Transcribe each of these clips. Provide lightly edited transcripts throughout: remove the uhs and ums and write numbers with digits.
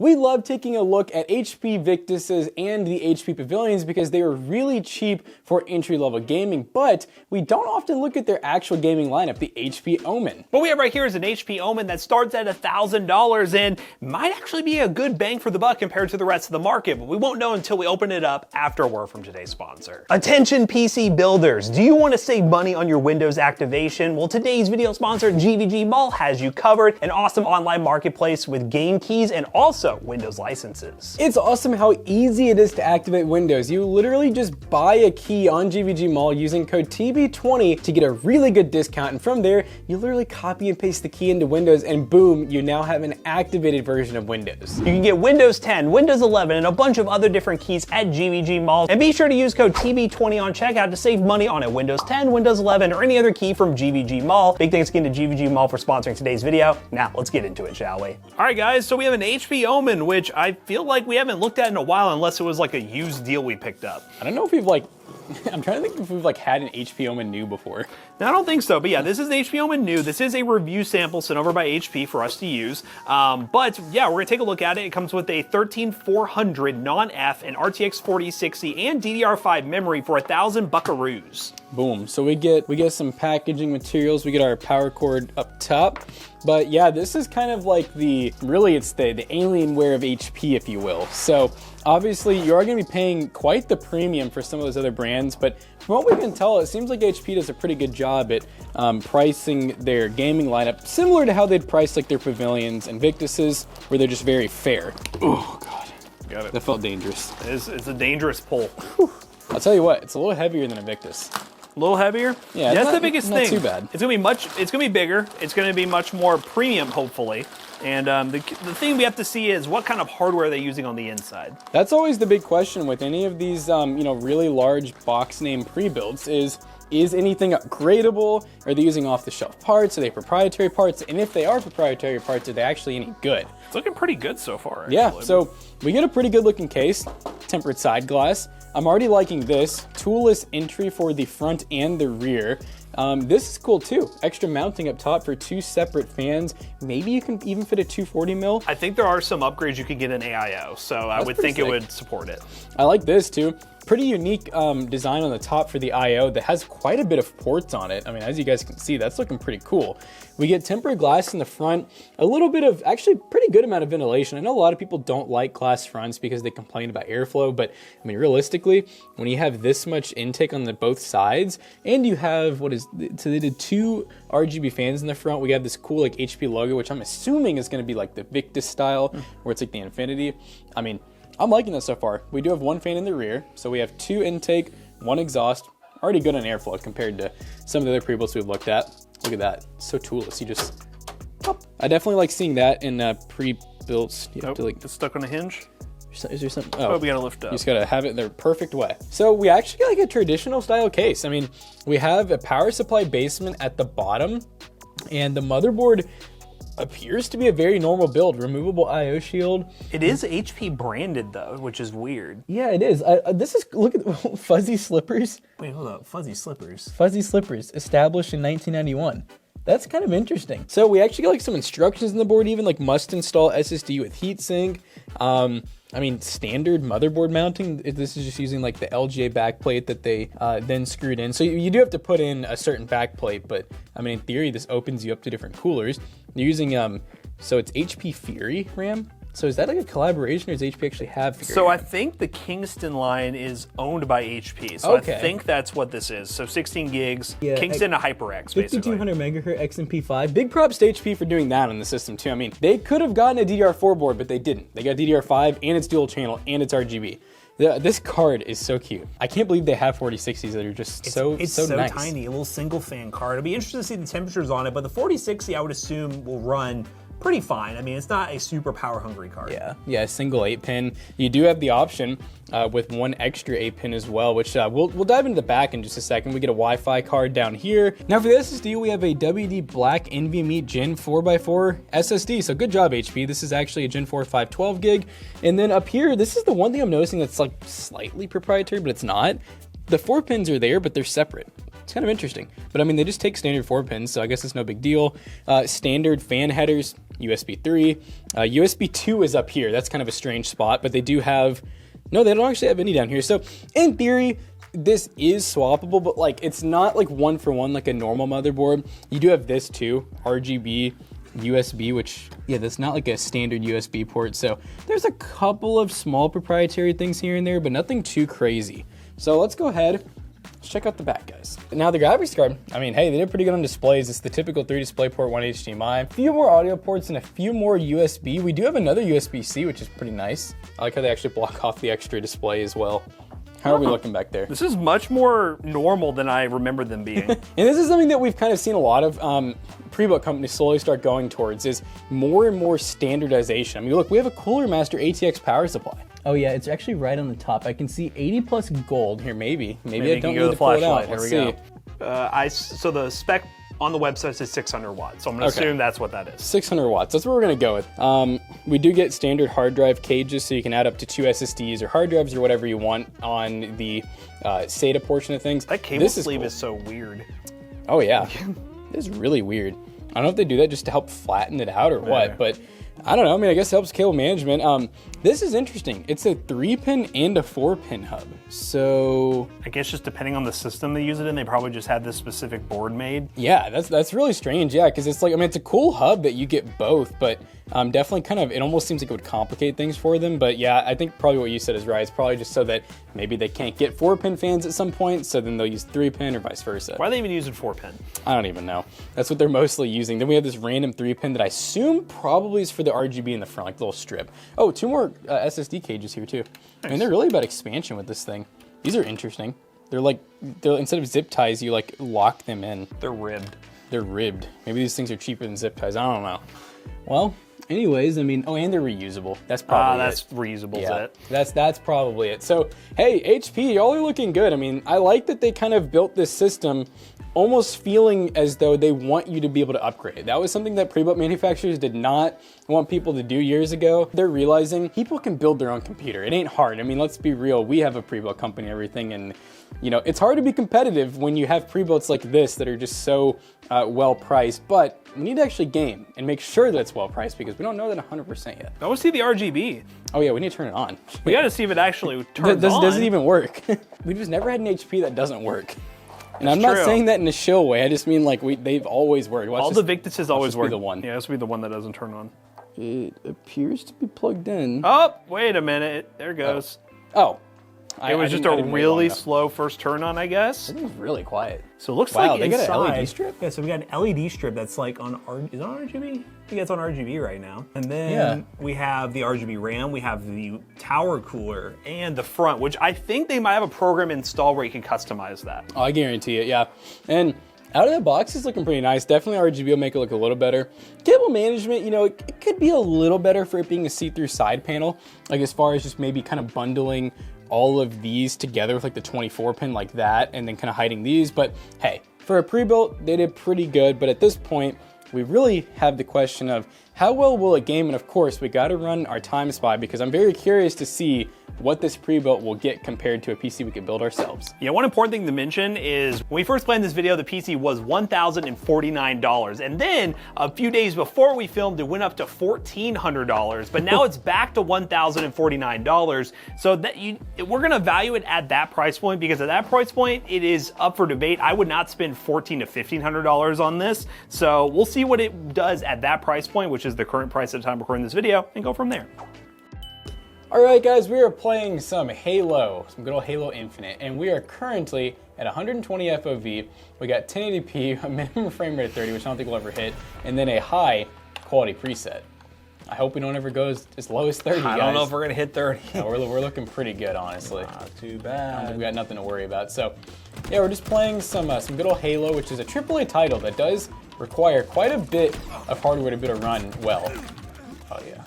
We love taking a look at HP Victuses and the HP Pavilions because they are really cheap for entry-level gaming, but we don't often look at their actual gaming lineup, the HP Omen. What we have right here is an HP Omen that starts at $1,000 and might actually be a good bang for the buck compared to the rest of the market, but we won't know until we open it up after a word from today's sponsor. Attention PC builders, do you want to save money on your Windows activation? Well, today's video sponsor, GVG Mall, has you covered, an awesome online marketplace with game keys and also Windows licenses. It's awesome how easy it is to activate Windows. You literally just buy a key on GVG Mall using code TB20 to get a really good discount, and from there, you literally copy and paste the key into Windows and boom, you now have an activated version of Windows. You can get Windows 10, Windows 11, and a bunch of other different keys at GVG Mall, and be sure to use code TB20 on checkout to save money on a Windows 10, Windows 11, or any other key from GVG Mall. Big thanks again to GVG Mall for sponsoring today's video. Now, let's get into it, shall we? All right, guys, so we have an HP Omen, which I feel like we haven't looked at in a while unless it was like a used deal we picked up. I don't know if we've I'm trying to think if we've had an HP Omen new before. No, I don't think so, but yeah, this is the HP Omen new. This is a review sample sent over by HP for us to use. But yeah, we're gonna take a look at it. It comes with a 13400 non-F and RTX 4060 and DDR5 memory for 1,000 buckaroos. Boom, so we get some packaging materials, we get our power cord up top. But yeah, this is kind of like really it's the Alienware of HP, if you will. So obviously you are gonna be paying quite the premium for some of those other brands, but from what we can tell, it seems like HP does a pretty good job at pricing their gaming lineup, similar to how they'd price like their Pavilions and Victuses, where they're just very fair. Oh God, Got it. That felt dangerous. It's a dangerous pull. Whew. I'll tell you what, it's a little heavier than a Victus. A little heavier? Yeah, that's the biggest thing. Not too bad. It's gonna be bigger. It's gonna be much more premium, hopefully. And the thing we have to see is what kind of hardware they're using on the inside. That's always the big question with any of these, really large box name pre-builds is anything upgradable? Are they using off-the-shelf parts? Are they proprietary parts? And if they are proprietary parts, are they actually any good? It's looking pretty good so far, actually. Yeah, so we get a pretty good looking case, tempered side glass. I'm already liking this, toolless entry for the front and the rear. This is cool too. Extra mounting up top for 2 separate fans. Maybe you can even fit a 240 mil. I think there are some upgrades you could get in AIO, so I would think it would support it. I like this too. Pretty unique design on the top for the I/O that has quite a bit of ports on it. I mean, as you guys can see, that's looking pretty cool. We get tempered glass in the front, a little bit of, actually pretty good amount of ventilation. I know a lot of people don't like glass fronts because they complain about airflow, but I mean, realistically, when you have this much intake on both sides, and you have, so they did 2 RGB fans in the front. We have this cool like HP logo, which I'm assuming is gonna be like the Victus style, where it's like the infinity. I mean, I'm liking this so far. We do have 1 fan in the rear, so we have 2 intake, 1 exhaust. Already good on airflow compared to some of the other pre-builds we've looked at. Look at that, so toolless. You just, pop. I definitely like seeing that in pre-builds. You have to like, it's stuck on a hinge. Is there something? Oh, we gotta lift up. You just gotta have it in the perfect way. So we actually got like a traditional style case. I mean, we have a power supply basement at the bottom, and the motherboard appears to be a very normal build, removable I/O shield. It is HP branded though, which is weird. Yeah, it is. This is, look at fuzzy slippers. Wait, hold up, fuzzy slippers. Fuzzy slippers, established in 1991. That's kind of interesting. So we actually got like some instructions on the board, even like must install SSD with heatsink. I mean, standard motherboard mounting. This is just using like the LGA backplate that they then screwed in. So you do have to put in a certain backplate, but I mean, in theory, this opens you up to different coolers. You're using, so it's HP Fury RAM. So is that like a collaboration, or does HP actually have Fury So RAM? I think the Kingston line is owned by HP. So Okay. I think that's what this is. So 16 gigs, Yeah, Kingston and HyperX, basically. 5200 megahertz XMP5. Big props to HP for doing that on the system too. I mean, they could have gotten a DDR4 board, but they didn't. They got DDR5 and it's dual channel and it's RGB. This card is so cute. I can't believe they have 4060s that are just so It's so so nice. tiny, a little single fan card. It'll be interesting to see the temperatures on it, but the 4060 I would assume will run pretty fine. I mean, it's not a super power hungry card. Yeah, single 8-pin. You do have the option with 1 extra 8-pin as well, which we'll dive into the back in just a second. We get a Wi-Fi card down here. Now for the SSD, we have a WD Black NVMe Gen 4x4 SSD. So good job, HP. This is actually a Gen 4 512 gig. And then up here, this is the one thing I'm noticing that's like slightly proprietary, but it's not. The 4 pins are there, but they're separate. It's kind of interesting. But I mean, they just take standard 4 pins, so I guess it's no big deal. Standard fan headers, USB 3. USB 2 is up here. That's kind of a strange spot, but they do have, no, they don't actually have any down here. So in theory, this is swappable, but like it's not like one for one like a normal motherboard. You do have this too, RGB, USB, which, yeah, that's not like a standard USB port. So there's a couple of small proprietary things here and there, but nothing too crazy. So let's go ahead. Let's check out the back, guys. Now the graphics card, I mean, hey, they did pretty good on displays. It's the typical 3 DisplayPort, 1 HDMI, a few more audio ports and a few more USB. We do have another USB-C, which is pretty nice. I like how they actually block off the extra display as well. How are we looking back there? This is much more normal than I remember them being. And this is something that we've kind of seen a lot of pre-built companies slowly start going towards, is more and more standardization. I mean, look, we have a Cooler Master ATX power supply. Oh yeah, it's actually right on the top. I can see 80 plus gold here, maybe I don't need to pull it out. Let's see. So the spec on the website says 600 watts, so I'm gonna assume that's what that is. 600 watts, that's what we're gonna go with. We do get standard hard drive cages, so you can add up to 2 SSDs or hard drives or whatever you want on the SATA portion of things. That cable sleeve is so weird. Oh yeah, it's really weird. I don't know if they do that just to help flatten it out or what, but I don't know. I mean, I guess it helps cable management. This is interesting. It's a 3-pin and a 4-pin hub. So I guess just depending on the system they use it in, they probably just had this specific board made. Yeah, that's really strange. Yeah, because it's like, I mean, it's a cool hub that you get both, but definitely kind of, it almost seems like it would complicate things for them. But yeah, I think probably what you said is right. It's probably just so that maybe they can't get 4-pin fans at some point, so then they'll use 3-pin or vice versa. Why are they even using 4-pin? I don't even know. That's what they're mostly using. Then we have this random 3-pin that I assume probably is for the RGB in the front, like the little strip. Oh, 2 more SSD cages here too. Nice. I mean, they're really about expansion with this thing. These are interesting. They're instead of zip ties, you like lock them in. They're ribbed. They're ribbed. Maybe these things are cheaper than zip ties. I don't know. Well, anyways, I mean, oh, and they're reusable. That's probably that's reusable. Yeah, that's probably it. So, hey, HP, y'all are looking good. I mean, I like that they kind of built this system almost feeling as though they want you to be able to upgrade. That was something that pre-built manufacturers did not want people to do years ago. They're realizing people can build their own computer. It ain't hard. I mean, let's be real. We have a pre-built company and everything, and you know, it's hard to be competitive when you have pre-builts like this that are just so well priced, but we need to actually game and make sure that it's well priced because we don't know that 100% yet. I want to see the RGB. Oh yeah, we need to turn it on. We got to see if it actually turns on. Does it even work? We've just never had an HP that doesn't work. And I'm not saying that in a shill way. I just mean like they've always worked. All the Victus has always worked. The one. Yeah, this will be the one that doesn't turn on. It appears to be plugged in. Oh, wait a minute. There it goes. Oh. It was just a really slow first turn on, I guess. It was really quiet. So it looks like they inside, got an LED strip? Yeah, so we got an LED strip that's like on, is it on RGB? I think it's on RGB right now. And then we have the RGB RAM, we have the tower cooler, and the front, which I think they might have a program installed where you can customize that. Oh, I guarantee it, yeah. And out of the box, it's looking pretty nice. Definitely RGB will make it look a little better. Cable management, you know, it could be a little better for it being a see-through side panel, like as far as just maybe kind of bundling all of these together with like the 24-pin like that and then kind of hiding these. But hey, for a pre-built, they did pretty good. But at this point, we really have the question of how well will it game? And of course, we got to run our time spy because I'm very curious to see what this pre-built will get compared to a PC we could build ourselves. Yeah, one important thing to mention is when we first planned this video, the PC was $1,049. And then a few days before we filmed, it went up to $1,400, but now it's back to $1,049. So that we're gonna value it at that price point because at that price point, it is up for debate. I would not spend $1,400 to $1,500 on this. So we'll see what it does at that price point, which is the current price at the time of recording this video, and go from there. All right, guys, we are playing some Halo, some good old Halo Infinite, and we are currently at 120 FOV. We got 1080p, a minimum frame rate of 30, which I don't think we'll ever hit, and then a high quality preset. I hope we don't ever go as low as 30, guys. I don't know if we're gonna hit 30. No, we're looking pretty good, honestly. Not too bad. I don't think we got nothing to worry about. So, yeah, we're just playing some good old Halo, which is a AAA title that does require quite a bit of hardware to be able to run well.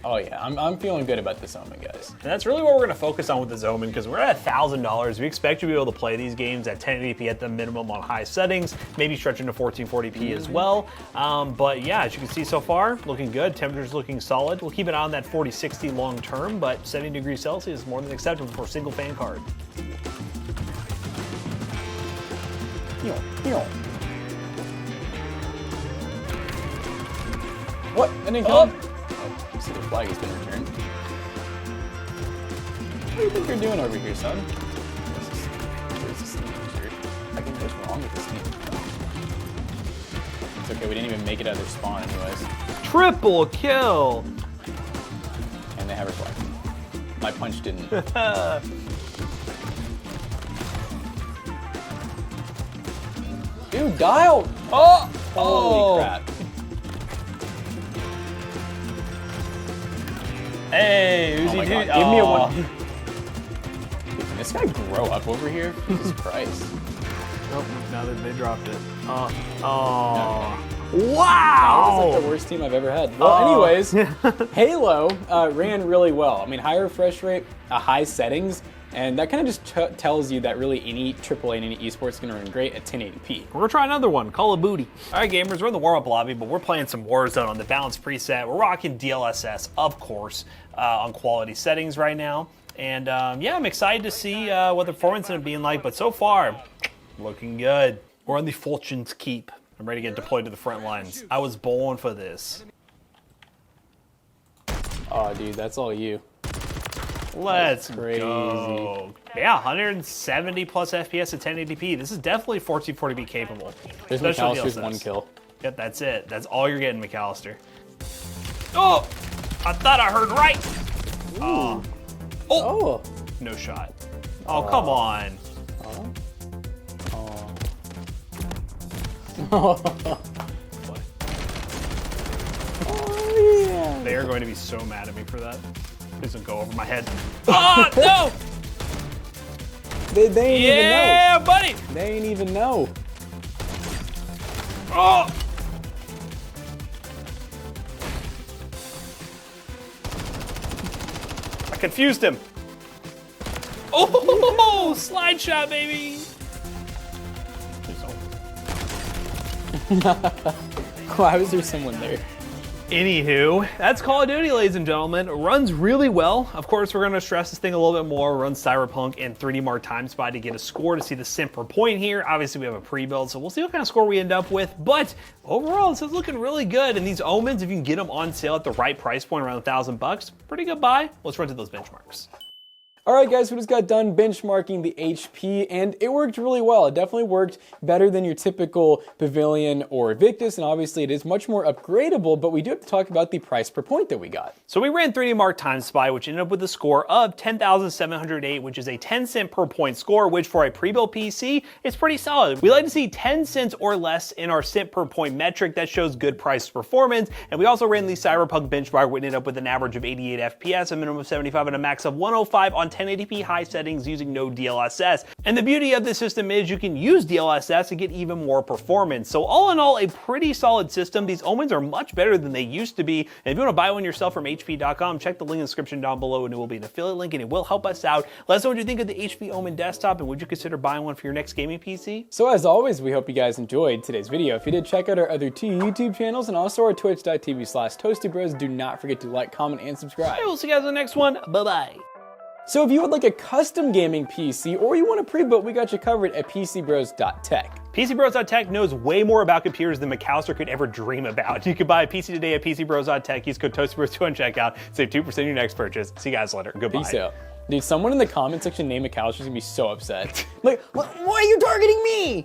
Oh yeah, I'm feeling good about this Omen, guys. And that's really what we're gonna focus on with this Omen because we're at $1,000. We expect you to be able to play these games at 1080p at the minimum on high settings, maybe stretching to 1440p as well. But yeah, as you can see so far, looking good. Temperature's looking solid. We'll keep it on that 40-60 long term, but 70 degrees Celsius is more than acceptable for a single fan card. What? I didn't kill him? Oh, I see the flag has been returned. What do you think you're doing over here, son? Where's this team? I think what's wrong with this team? It's okay, we didn't even make it out of their spawn anyways. Triple kill! And they have a flag. My punch didn't. Dude, dial! Oh! Holy crap. Hey, Oh Uzi my dude. God, give me a one. Dude, can this guy grow up over here? Jesus Christ. Nope, now that they dropped it. Okay. Wow! That was like the worst team I've ever had. Well, anyways, Halo ran really well. I mean, high refresh rate, high settings, and that kind of just tells you that really any AAA and any esports is going to run great at 1080p. We're gonna try another one, Call of Booty. All right, gamers, we're in the warm-up lobby, but we're playing some Warzone on the balanced preset. We're rocking DLSS, of course, on quality settings right now. And yeah, I'm excited to see what the performance ended up being like, but so far, looking good. We're on the Fortune's Keep. I'm ready to get deployed to the front lines. I was born for this. Oh, dude, that's all you. Let's crazy. go. Yeah, 170 plus FPS at 1080p. This is definitely 1440p capable. There's Special McAllister's DLSS. 1 kill. Yep, that's it. That's all you're getting, McAllister. Oh! I thought I heard right! Oh. Oh! No shot. Oh, come on. Oh, yeah. They are going to be so mad at me for that. This doesn't go over my head. Ah, no! They ain't Yeah, even know. buddy! They ain't even know. Oh! I confused him. Oh, slide shot, baby! Why was there someone there? Anywho, that's Call of Duty, ladies and gentlemen. It runs really well. Of course, we're going to stress this thing a little bit more. Run Cyberpunk and 3D Mark Time Spy to get a score to see the simp per point here. Obviously, we have a pre-build, so we'll see what kind of score we end up with. But overall, this is looking really good. And these Omens, if you can get them on sale at the right price point, around $1,000, pretty good buy. Let's run to those benchmarks. All right, guys, we just got done benchmarking the HP, and it worked really well. It definitely worked better than your typical Pavilion or Victus, and obviously it is much more upgradable, but we do have to talk about the price per point that we got. So we ran 3D Mark Time Spy, which ended up with a score of 10,708, which is a 10 cent per point score, which for a pre-built PC is pretty solid. We like to see 10 cents or less in our cent per point metric. That shows good price performance. And we also ran the Cyberpunk benchmark, which ended up with an average of 88 FPS, a minimum of 75, and a max of 105 on 1080p high settings using no DLSS. And the beauty of this system is you can use DLSS to get even more performance. So all in all, a pretty solid system. These Omens are much better than they used to be. And if you want to buy one yourself from HP.com, check the link in the description down below and it will be an affiliate link and it will help us out. Let us know what you think of the HP Omen desktop and would you consider buying one for your next gaming PC? So as always, we hope you guys enjoyed today's video. If you did, check out our other 2 YouTube channels and also our twitch.tv/toastybros. Do not forget to like, comment, and subscribe. Hey, we'll see you guys in the next one. Bye-bye. So if you would like a custom gaming PC or you want a pre-built, we got you covered at PCBros.tech. PCBros.tech knows way more about computers than McAllister could ever dream about. You can buy a PC today at PCBros.tech. Use code ToastyBros2 on checkout. Save 2% on your next purchase. See you guys later. Goodbye. Peace out. Dude, someone in the comment section named McAllister's gonna be so upset. Like, why are you targeting me?